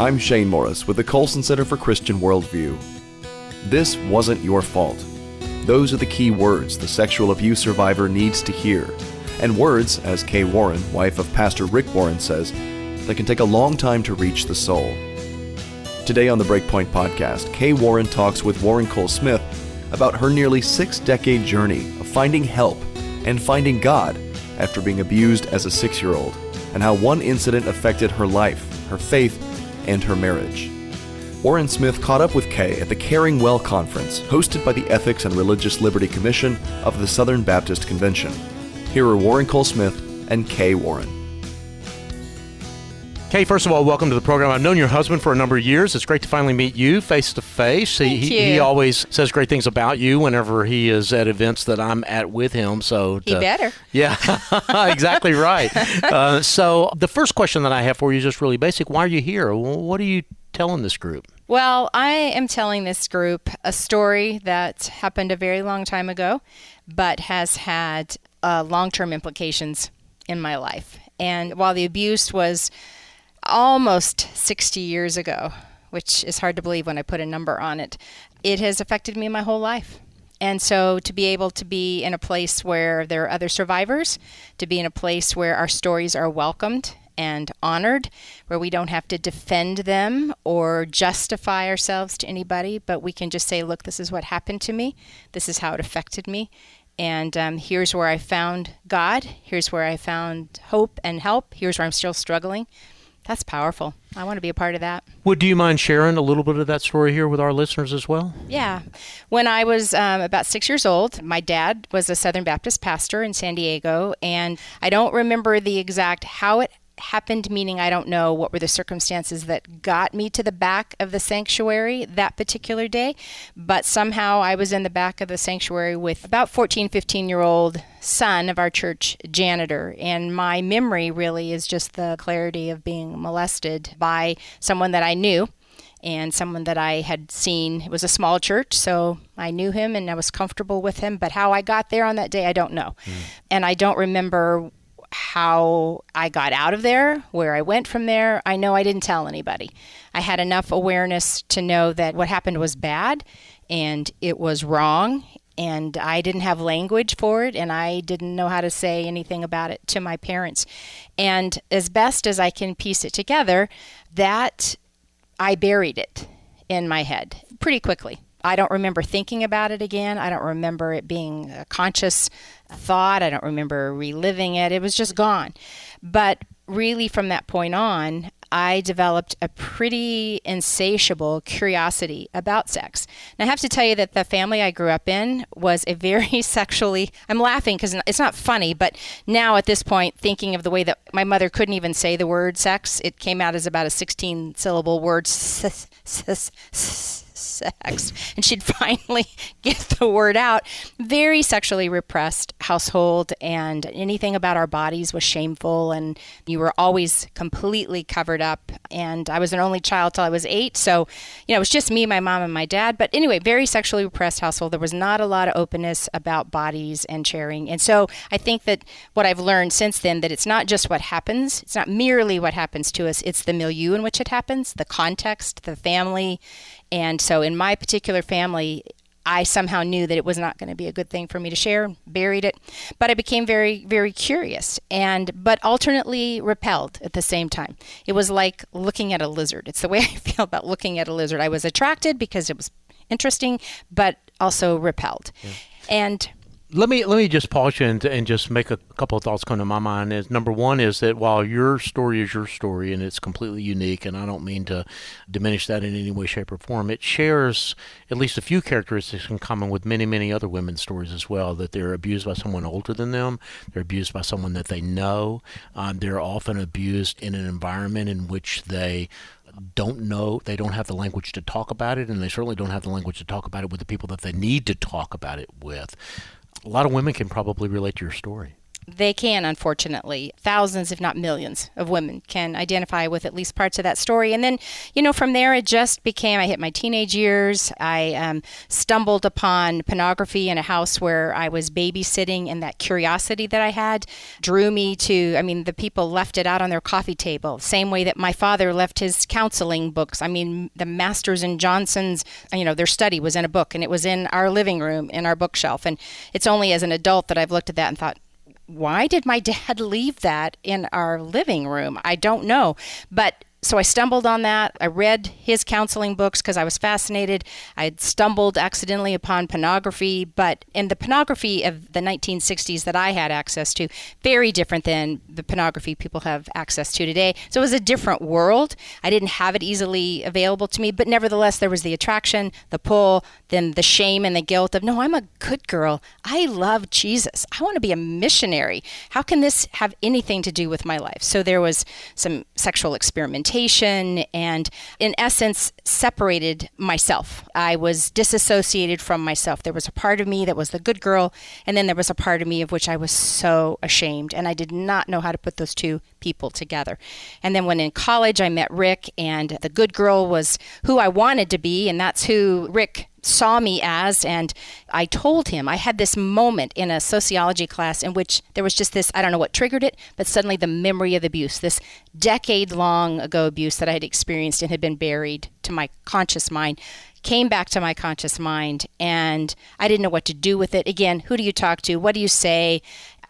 I'm Shane Morris with the Colson Center for Christian Worldview. This wasn't your fault. Those are the key words the sexual abuse survivor needs to hear. And words, as Kay Warren, wife of Pastor Rick Warren, says, that can take a long time to reach the soul. Today on the BreakPoint Podcast, Kay Warren talks with Warren Cole Smith about her nearly 6-decade journey of finding help and finding God after being abused as a 6-year-old, and how one incident affected her life, her faith, and her marriage. Warren Smith caught up with Kay at the Caring Well Conference, hosted by the Ethics and Religious Liberty Commission of the Southern Baptist Convention. Here are Warren Cole Smith and Kay Warren. Kay, first of all, welcome to the program. I've known your husband for a number of years. It's great to finally meet you face to face. He always says great things about you whenever he is at events that I'm at with him. So he better. Yeah, exactly right. So the first question that I have for you is just really basic. Why are you here? What are you telling this group? Well, I am telling this group a story that happened a very long time ago, but has had long-term implications in my life. And while the abuse was almost 60 years ago, which is hard to believe when I put a number on it, it has affected me my whole life. And so to be able to be in a place where there are other survivors, to be in a place where our stories are welcomed and honored, where we don't have to defend them or justify ourselves to anybody, but we can just say, look, this is what happened to me. This is how it affected me. And here's where I found God. Here's where I found hope and help. Here's where I'm still struggling. That's powerful. I want to be a part of that. Do you mind sharing a little bit of that story here with our listeners as well? Yeah. When I was about 6 years old, my dad was a Southern Baptist pastor in San Diego, and I don't remember the exact how it happened, meaning I don't know what were the circumstances that got me to the back of the sanctuary that particular day, but somehow I was in the back of the sanctuary with about 14, 15-year-old son of our church janitor, and my memory really is just the clarity of being molested by someone that I knew and someone that I had seen. It was a small church, so I knew him and I was comfortable with him, but how I got there on that day, I don't know. And I don't remember how I got out of there, where I went from there. I know I didn't tell anybody. I had enough awareness to know that what happened was bad and it was wrong, and I didn't have language for it, and I didn't know how to say anything about it to my parents. And as best as I can piece it together, that I buried it in my head pretty quickly. I don't remember thinking about it again. I don't remember it being a conscious thought. I don't remember reliving it. It was just gone. But really from that point on, I developed a pretty insatiable curiosity about sex. And I have to tell you that the family I grew up in was a very sexually, I'm laughing because it's not funny, but now at this point, thinking of the way that my mother couldn't even say the word sex, it came out as about a 16-syllable word, sex, and she'd finally get the word out. Very sexually repressed household, and anything about our bodies was shameful, and you were always completely covered up. And I was an only child till I was 8, so it was just me, my mom, and my dad. But anyway, very sexually repressed household. There was not a lot of openness about bodies and sharing. And so I think that what I've learned since then, that it's not just what happens, it's not merely what happens to us, it's the milieu in which it happens, the context, the family. And so in my particular family, I somehow knew that it was not going to be a good thing for me to share, buried it. But I became very, very curious, but alternately repelled at the same time. It was like looking at a lizard. It's the way I feel about looking at a lizard. I was attracted because it was interesting, but also repelled. Yeah. And Let me just pause you and just make a couple of thoughts come to my mind. Is number one is that while your story is your story and it's completely unique, and I don't mean to diminish that in any way, shape, or form, it shares at least a few characteristics in common with many, many other women's stories as well, that they're abused by someone older than them, they're abused by someone that they know, they're often abused in an environment in which they don't know, they don't have the language to talk about it, and they certainly don't have the language to talk about it with the people that they need to talk about it with. A lot of women can probably relate to your story. They can, unfortunately. Thousands, if not millions, of women can identify with at least parts of that story. And then, from there, it just became, I hit my teenage years. I stumbled upon pornography in a house where I was babysitting, and that curiosity that I had drew me to, the people left it out on their coffee table, same way that my father left his counseling books. The Masters and Johnson's, their study was in a book, and it was in our living room, in our bookshelf. And it's only as an adult that I've looked at that and thought, why did my dad leave that in our living room? I don't know. But so I stumbled on that. I read his counseling books because I was fascinated. I had stumbled accidentally upon pornography, but in the pornography of the 1960s that I had access to, very different than the pornography people have access to today. So it was a different world. I didn't have it easily available to me, but nevertheless, there was the attraction, the pull, then the shame and the guilt of, no, I'm a good girl. I love Jesus. I want to be a missionary. How can this have anything to do with my life? So there was some sexual experimentation and, in essence, separated myself. I was disassociated from myself. There was a part of me that was the good girl, and then there was a part of me of which I was so ashamed, and I did not know how to put those two people together. And then when in college, I met Rick, and the good girl was who I wanted to be, and that's who Rick saw me as. And I told him, I had this moment in a sociology class in which there was just this, I don't know what triggered it, but suddenly the memory of abuse, this decade-long ago abuse that I had experienced and had been buried to my conscious mind, came back to my conscious mind, and I didn't know what to do with it. Again, who do you talk to? What do you say?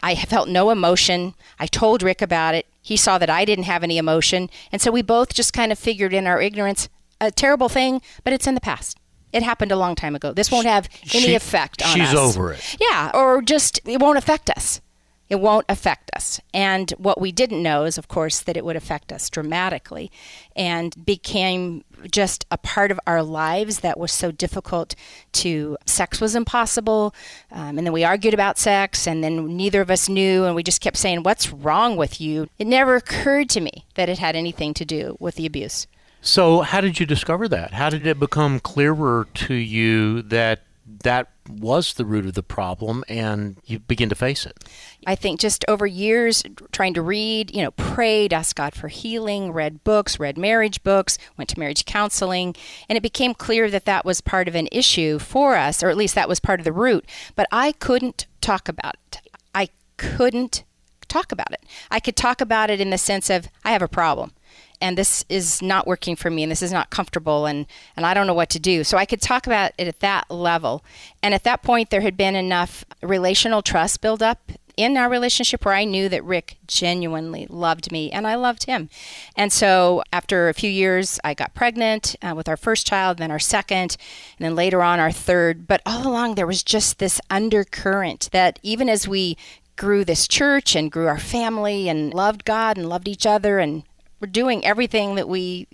I felt no emotion. I told Rick about it. He saw that I didn't have any emotion. And so we both just kind of figured in our ignorance, a terrible thing, but it's in the past. It happened a long time ago. This won't have any effect on us. She's over it. Yeah, or just it won't affect us. It won't affect us. And what we didn't know is, of course, that it would affect us dramatically and became just a part of our lives that was so difficult to, sex was impossible. And then we argued about sex, and then neither of us knew, and we just kept saying, what's wrong with you? It never occurred to me that it had anything to do with the abuse. So how did you discover that? How did it become clearer to you that that was the root of the problem and you begin to face it? I think just over years trying to read, prayed, asked God for healing, read books, read marriage books, went to marriage counseling, and it became clear that that was part of an issue for us, or at least that was part of the root, but I couldn't talk about it. I couldn't talk about it. I could talk about it in the sense of, I have a problem, and this is not working for me, and this is not comfortable, and I don't know what to do. So I could talk about it at that level. And at that point, there had been enough relational trust build up in our relationship where I knew that Rick genuinely loved me, and I loved him. And so after a few years, I got pregnant with our first child, then our second, and then later on our third. But all along, there was just this undercurrent that even as we grew this church and grew our family and loved God and loved each other and we're doing everything that we,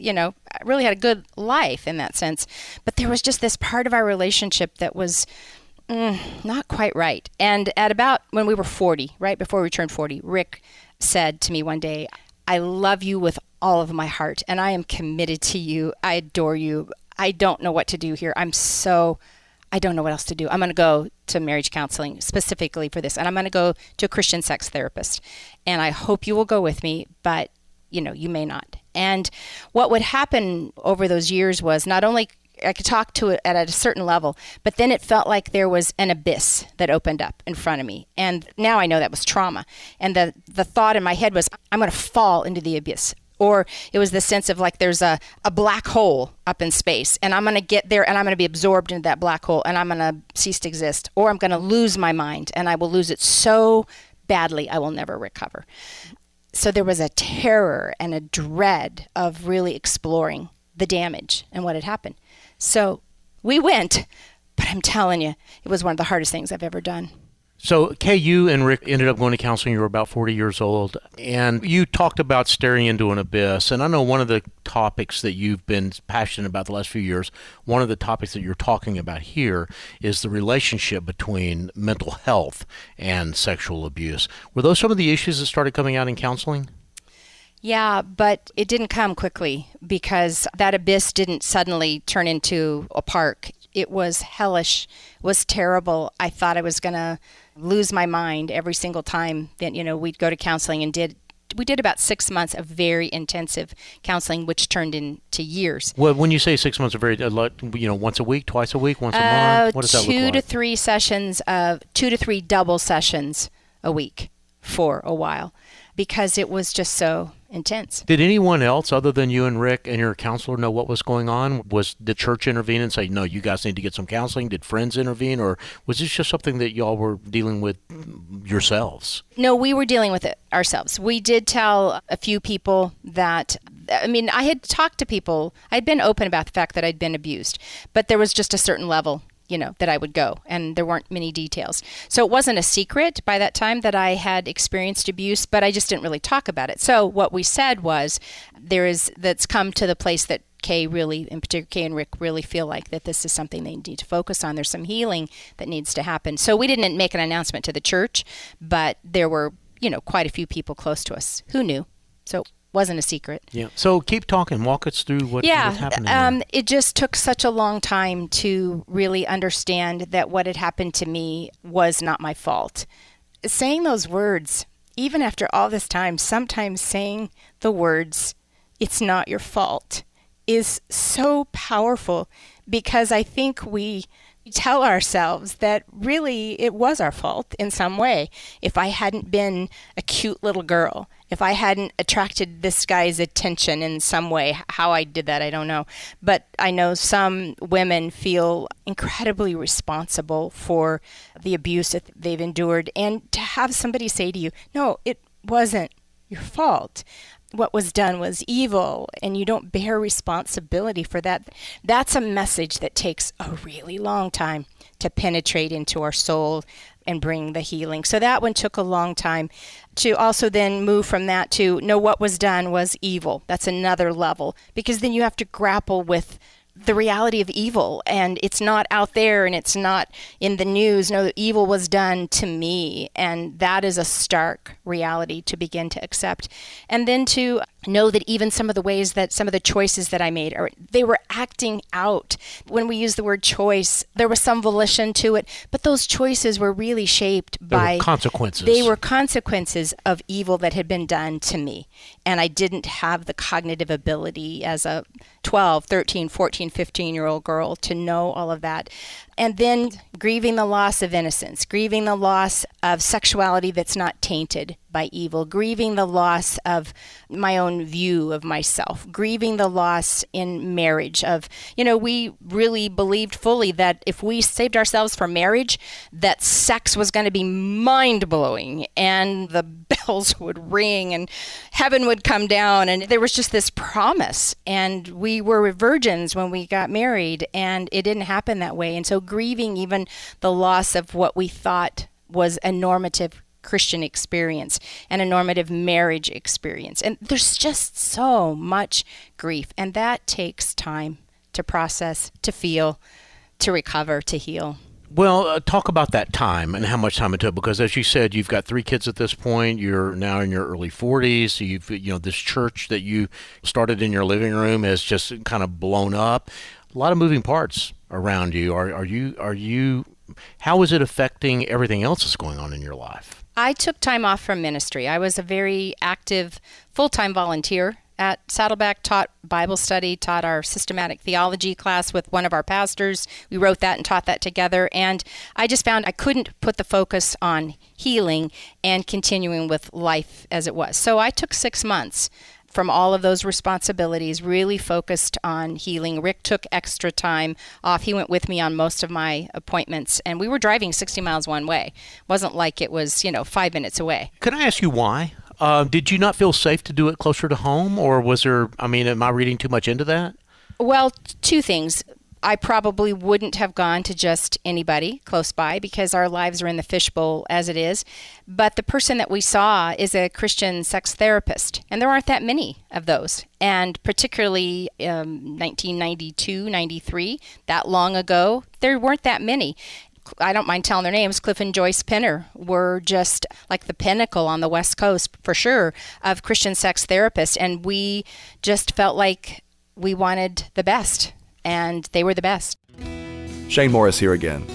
really had a good life in that sense. But there was just this part of our relationship that was not quite right. And at about when we were 40, right before we turned 40, Rick said to me one day, I love you with all of my heart, and I am committed to you. I adore you. I don't know what to do here. I don't know what else to do. I'm going to go to marriage counseling specifically for this, and I'm going to go to a Christian sex therapist. And I hope you will go with me, but you may not. And what would happen over those years was not only I could talk to it at a certain level, but then it felt like there was an abyss that opened up in front of me. And now I know that was trauma. And the thought in my head was, I'm going to fall into the abyss. Or it was the sense of like there's a black hole up in space, and I'm going to get there and I'm going to be absorbed into that black hole and I'm going to cease to exist. Or I'm going to lose my mind and I will lose it so badly I will never recover. So there was a terror and a dread of really exploring the damage and what had happened. So we went, but I'm telling you, it was one of the hardest things I've ever done. So, Kay, you and Rick ended up going to counseling. You were about 40 years old, and you talked about staring into an abyss. And I know one of the topics that you've been passionate about the last few years, one of the topics that you're talking about here is the relationship between mental health and sexual abuse. Were those some of the issues that started coming out in counseling? Yeah, but it didn't come quickly because that abyss didn't suddenly turn into a park. It was hellish, was terrible. I thought I was going to lose my mind every single time that, we'd go to counseling, and we did about 6 months of very intensive counseling, which turned into years. Well, when you say 6 months of very, once a week, twice a week, once a month, what does that look like? 2 to 3 sessions of 2 to 3 double sessions a week for a while, because it was just so intense. Did anyone else other than you and Rick and your counselor know what was going on? Was the church intervene and say, no, you guys need to get some counseling? Did friends intervene, or was this just something that y'all were dealing with yourselves? No, we were dealing with it ourselves. We did tell a few people that, I had talked to people. I'd been open about the fact that I'd been abused, but there was just a certain level that I would go, and there weren't many details. So it wasn't a secret by that time that I had experienced abuse, but I just didn't really talk about it. So what we said was, that's come to the place that Kay and Rick really feel like that this is something they need to focus on. There's some healing that needs to happen. So we didn't make an announcement to the church, but there were, quite a few people close to us who knew. So wasn't a secret. Yeah. So keep talking. Walk us through what's happening. It just took such a long time to really understand that what had happened to me was not my fault. Saying those words, even after all this time, sometimes saying the words, "It's not your fault," is so powerful, because I think we tell ourselves that really it was our fault in some way. If I hadn't been a cute little girl, if I hadn't attracted this guy's attention in some way, how I did that, I don't know. But I know some women feel incredibly responsible for the abuse that they've endured. And to have somebody say to you, no, it wasn't your fault. What was done was evil, and you don't bear responsibility for that. That's a message that takes a really long time to penetrate into our soul and bring the healing. So that one took a long time to also then move from that to, no, what was done was evil. That's another level, because then you have to grapple with the reality of evil, and it's not out there and it's not in the news. No, evil was done to me, and that is a stark reality to begin to accept. And then to know that even some of the ways that some of the choices that I made, they were acting out. When we use the word choice, there was some volition to it, but those choices were really shaped by consequences. They were consequences of evil that had been done to me. And I didn't have the cognitive ability as a 12, 13, 14, 15-year-old girl to know all of that. And then grieving the loss of innocence, grieving the loss of sexuality that's not tainted by evil, grieving the loss of my own view of myself, grieving the loss in marriage of, we really believed fully that if we saved ourselves for marriage, that sex was going to be mind-blowing and the bells would ring and heaven would come down, and there was just this promise, and we were virgins when we got married, and it didn't happen that way. And so grieving even the loss of what we thought was a normative Christian experience and a normative marriage experience. And there's just so much grief, and that takes time to process, to feel, to recover, to heal. Well, talk about that time and how much time it took, because as you said, you've got 3 kids at this point. You're now in your early 40s. So you've, this church that you started in your living room has just kind of blown up. A lot of moving parts around you. Are you? How is it affecting everything else that's going on in your life? I took time off from ministry. I was a very active, full-time volunteer at Saddleback, taught Bible study, taught our systematic theology class with one of our pastors. We wrote that and taught that together. And I just found I couldn't put the focus on healing and continuing with life as it was. So I took 6 months from all of those responsibilities, really focused on healing. Rick took extra time off. He went with me on most of my appointments, and we were driving 60 miles one way. It wasn't like it was, 5 minutes away. Can I ask you why? Did you not feel safe to do it closer to home, or was there, am I reading too much into that? Well, 2 things. I probably wouldn't have gone to just anybody close by because our lives are in the fishbowl as it is. But the person that we saw is a Christian sex therapist, and there aren't that many of those. And particularly 1992, 93, that long ago, there weren't that many. I don't mind telling their names. Cliff and Joyce Penner were just like the pinnacle on the West Coast, for sure, of Christian sex therapists. And we just felt like we wanted the best. And they were the best. Shane Morris here again.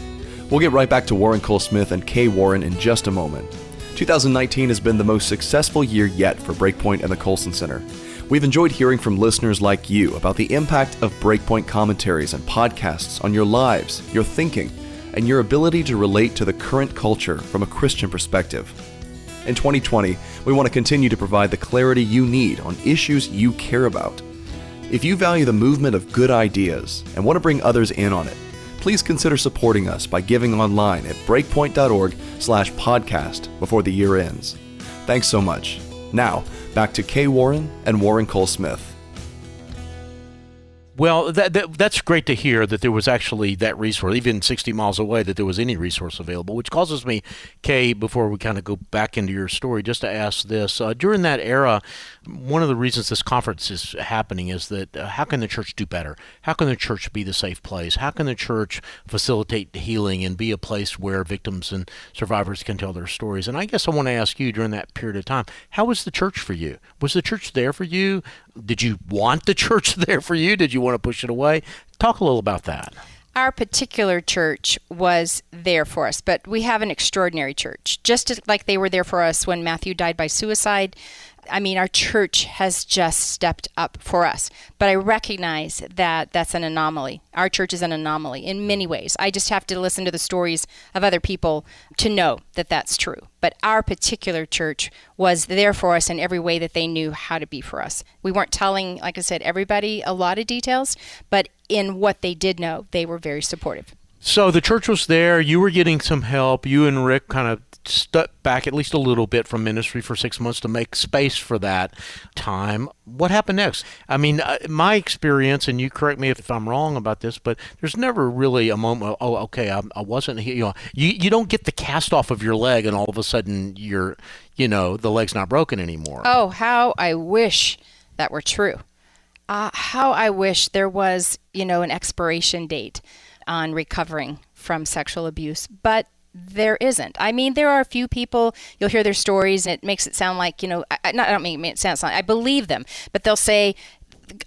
We'll get right back to Warren Cole Smith and Kay Warren in just a moment. 2019 has been the most successful year yet for BreakPoint and the Colson Center. We've enjoyed hearing from listeners like you about the impact of BreakPoint commentaries and podcasts on your lives, your thinking, and your ability to relate to the current culture from a Christian perspective. In 2020, we want to continue to provide the clarity you need on issues you care about. If you value the movement of good ideas and want to bring others in on it, please consider supporting us by giving online at breakpoint.org/podcast before the year ends. Thanks so much. Now, back to Kay Warren and Warren Cole Smith. Well, that's great to hear that there was actually that resource, even 60 miles away, that there was any resource available, which causes me, Kay, before we kind of go back into your story, just to ask this. During that era, one of the reasons this conference is happening is that how can the church do better? How can the church be the safe place? How can the church facilitate healing and be a place where victims and survivors can tell their stories? And I guess I want to ask you, during that period of time, how was the church for you? Was the church there for you? Did you want the church there for you? Did you want to push it away? Talk a little about that. Our particular church was there for us, but we have an extraordinary church. Just like they were there for us when Matthew died by suicide, I mean, our church has just stepped up for us. But I recognize that that's an anomaly. Our church is an anomaly in many ways. I just have to listen to the stories of other people to know that that's true. But our particular church was there for us in every way that they knew how to be for us. We weren't telling, like I said, everybody a lot of details, but in what they did know, they were very supportive. So the church was there. You were getting some help. You and Rick kind of stepped back at least a little bit from ministry for 6 months to make space for that time. What happened next? I mean, my experience, and you correct me if I'm wrong about this, but there's never really a moment, oh, okay, I wasn't here. You know, you don't get the cast off of your leg and all of a sudden the leg's not broken anymore. Oh, how I wish that were true. How I wish there was, an expiration date on recovering from sexual abuse, but there isn't. I mean, there are a few people, you'll hear their stories, and it makes it sound like, I don't mean it sounds like, I believe them, but they'll say,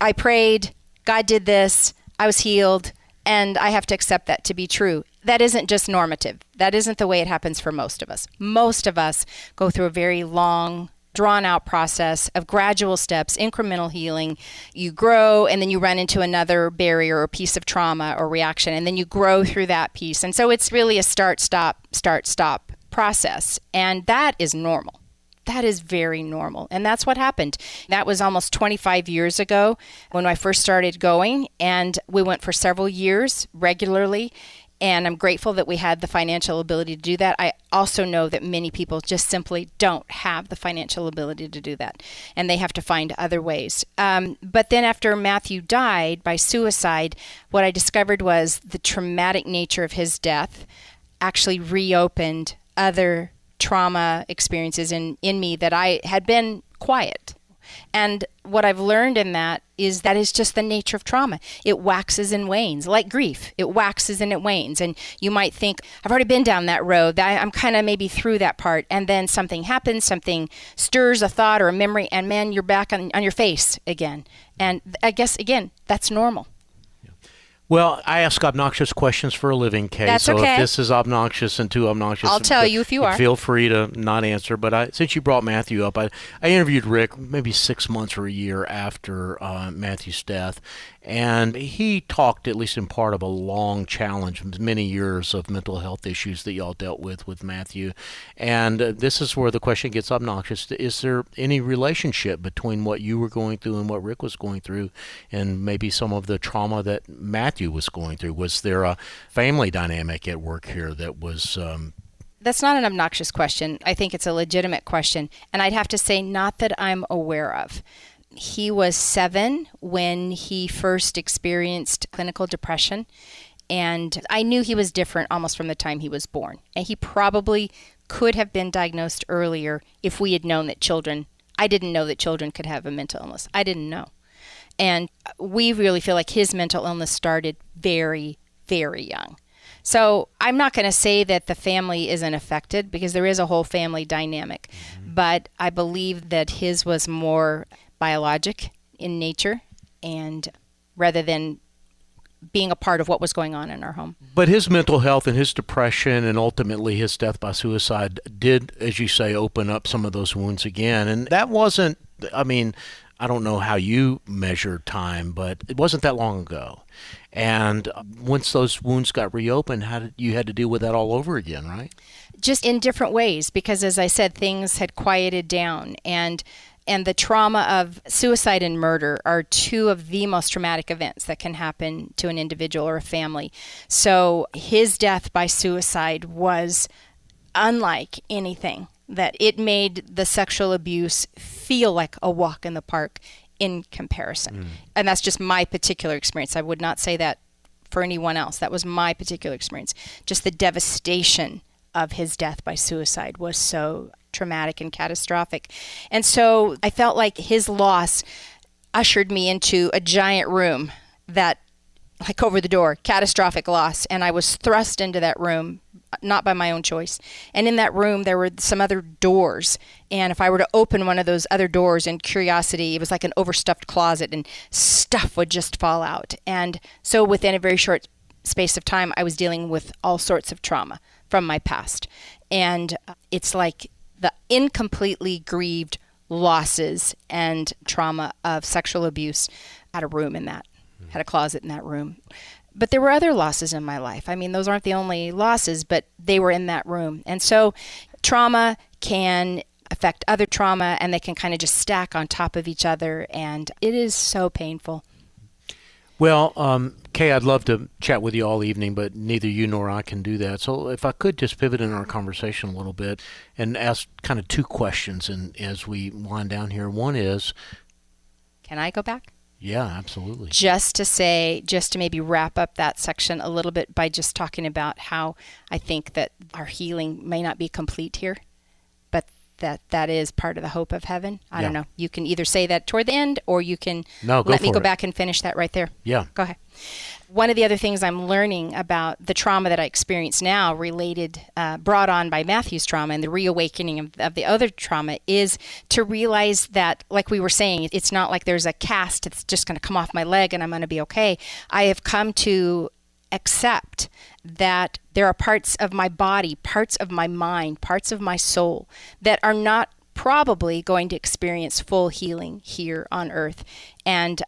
I prayed, God did this, I was healed, and I have to accept that to be true. That isn't just normative. That isn't the way it happens for most of us. Most of us go through a very long, drawn-out process of gradual steps, incremental healing. You grow, and then you run into another barrier or piece of trauma or reaction, and then you grow through that piece. And so it's really a start-stop process, and that is normal. That is very normal, and that's what happened. That was almost 25 years ago when I first started going, and we went for several years regularly. And I'm grateful that we had the financial ability to do that. I also know that many people just simply don't have the financial ability to do that, and they have to find other ways. But then after Matthew died by suicide, what I discovered was the traumatic nature of his death actually reopened other trauma experiences in me that I had been quiet. And what I've learned in that is just the nature of trauma. It waxes and wanes, like grief. It waxes and it wanes. And you might think, I've already been down that road. I'm kind of maybe through that part. And then something happens, something stirs a thought or a memory, and man, you're back on your face again. And I guess, again, that's normal. Well, I ask obnoxious questions for a living, Kay. That's so okay. If this is obnoxious and too obnoxious, I'll tell you if you are. Feel free to not answer. But since you brought Matthew up, I interviewed Rick maybe 6 months or a year after Matthew's death, and he talked, at least in part, of a long challenge, many years of mental health issues that y'all dealt with Matthew. And this is where the question gets obnoxious. Is there any relationship between what you were going through and what Rick was going through, and maybe some of the trauma that Matthew was going through? Was there a family dynamic at work here that was... That's not an obnoxious question. I think it's a legitimate question. And I'd have to say, not that I'm aware of. He was 7 when he first experienced clinical depression. And I knew he was different almost from the time he was born. And he probably could have been diagnosed earlier if we had known that I didn't know that children could have a mental illness. I didn't know. And we really feel like his mental illness started very, very young. So I'm not going to say that the family isn't affected, because there is a whole family dynamic. Mm-hmm. But I believe that his was more biologic in nature, and rather than being a part of what was going on in our home. But his mental health and his depression and ultimately his death by suicide did, as you say, open up some of those wounds again. And that wasn't, I mean, I don't know how you measure time, but it wasn't that long ago. And once those wounds got reopened, you had to deal with that all over again, right? Just in different ways, because as I said, things had quieted down, and the trauma of suicide and murder are two of the most traumatic events that can happen to an individual or a family. So his death by suicide was unlike anything, that it made the sexual abuse feel like a walk in the park in comparison. And that's just my particular experience. I would not say that for anyone else. That was my particular experience. Just the devastation of his death by suicide was so traumatic and catastrophic. And so I felt like his loss ushered me into a giant room that, like over the door, catastrophic loss. And I was thrust into that room, not by my own choice. And in that room, there were some other doors. And if I were to open one of those other doors in curiosity, it was like an overstuffed closet and stuff would just fall out. And so within a very short space of time, I was dealing with all sorts of trauma from my past. And it's like the incompletely grieved losses and trauma of sexual abuse had a room in that, had a closet in that room. But there were other losses in my life. I mean, those aren't the only losses, but they were in that room. And so trauma can affect other trauma, and they can kind of just stack on top of each other. And it is so painful. Well, Kay, I'd love to chat with you all evening, but neither you nor I can do that. So if I could just pivot in our conversation a little bit and ask kind of two questions as we wind down here. One is... Can I go back? Yeah, absolutely. Just to maybe wrap up that section a little bit by just talking about how I think that our healing may not be complete here, but that is part of the hope of heaven. I don't know. You can either say that toward the end, or you can let me go back and finish that right there. Yeah. Go ahead. One of the other things I'm learning about the trauma that I experience now brought on by Matthew's trauma and the reawakening of the other trauma is to realize that, like we were saying, it's not like there's a cast that's just going to come off my leg and I'm going to be okay. I have come to accept that there are parts of my body, parts of my mind, parts of my soul that are not probably going to experience full healing here on earth. And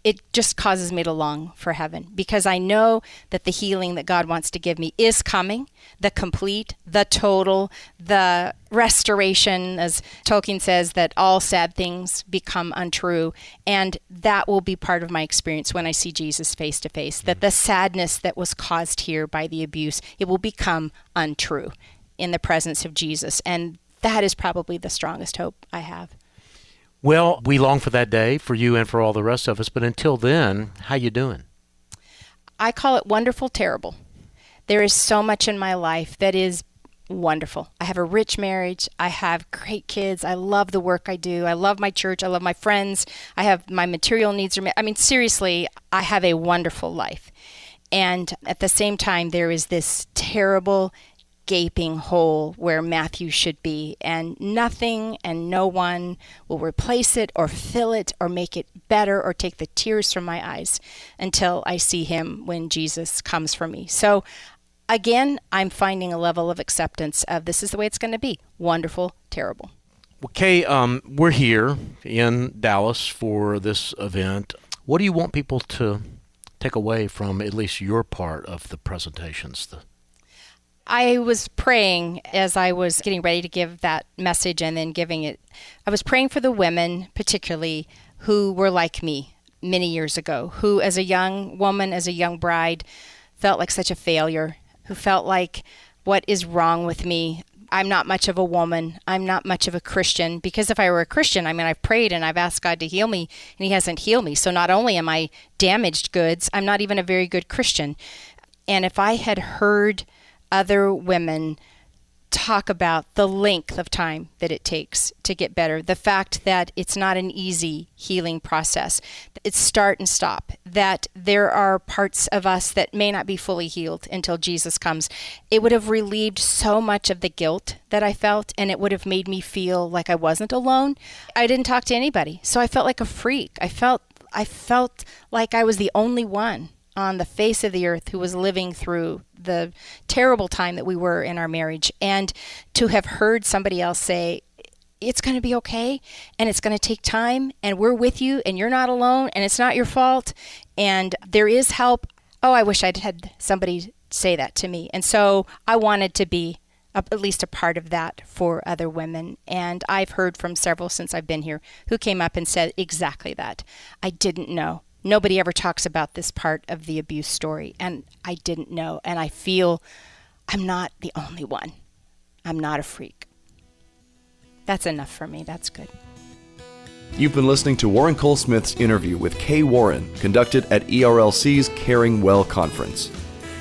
it just causes me to long for heaven, because I know that the healing that God wants to give me is coming, the complete, the total, the restoration, as Tolkien says, that all sad things become untrue. And that will be part of my experience when I see Jesus face to face, that the sadness that was caused here by the abuse, it will become untrue in the presence of Jesus. And that is probably the strongest hope I have. Well, we long for that day for you and for all the rest of us. But until then, how you doing? I call it wonderful, terrible. There is so much in my life that is wonderful. I have a rich marriage. I have great kids. I love the work I do. I love my church. I love my friends. I have my material needs are met. I mean, seriously, I have a wonderful life. And at the same time, there is this terrible gaping hole where Matthew should be, and nothing and no one will replace it or fill it or make it better or take the tears from my eyes until I see him when Jesus comes for me. So again, I'm finding a level of acceptance of this is the way it's going to be. Wonderful, terrible. Well, Kay, we're here in Dallas for this event. What do you want people to take away from at least your part of the presentations? I was praying as I was getting ready to give that message and then giving it. I was praying for the women, particularly, who were like me many years ago, who as a young woman, as a young bride, felt like such a failure, who felt like, what is wrong with me? I'm not much of a woman. I'm not much of a Christian. Because if I were a Christian, I mean, I've prayed and I've asked God to heal me, and he hasn't healed me. So not only am I damaged goods, I'm not even a very good Christian. And if I had heard other women talk about the length of time that it takes to get better, the fact that it's not an easy healing process, it's start and stop, that there are parts of us that may not be fully healed until Jesus comes, it would have relieved so much of the guilt that I felt, and it would have made me feel like I wasn't alone. I didn't talk to anybody, so I felt like a freak. I felt like I was the only one on the face of the earth who was living through the terrible time that we were in our marriage. And to have heard somebody else say, it's going to be okay, and it's going to take time, and we're with you, and you're not alone, and it's not your fault, and there is help. Oh, I wish I'd had somebody say that to me. And so I wanted to be at least a part of that for other women. And I've heard from several since I've been here who came up and said exactly that. I didn't know. Nobody ever talks about this part of the abuse story, and I didn't know. And I feel I'm not the only one. I'm not a freak. That's enough for me. That's good. You've been listening to Warren Cole Smith's interview with Kay Warren, conducted at ERLC's Caring Well Conference.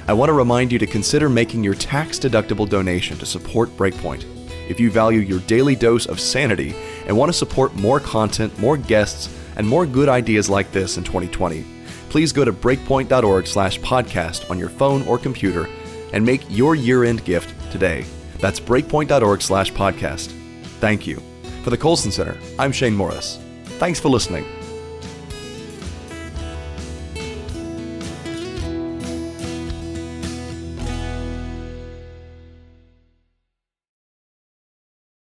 I want to remind you to consider making your tax-deductible donation to support BreakPoint. If you value your daily dose of sanity and want to support more content, more guests, and more good ideas like this in 2020, please go to breakpoint.org/podcast on your phone or computer and make your year-end gift today. That's breakpoint.org/podcast. Thank you. For the Colson Center, I'm Shane Morris. Thanks for listening.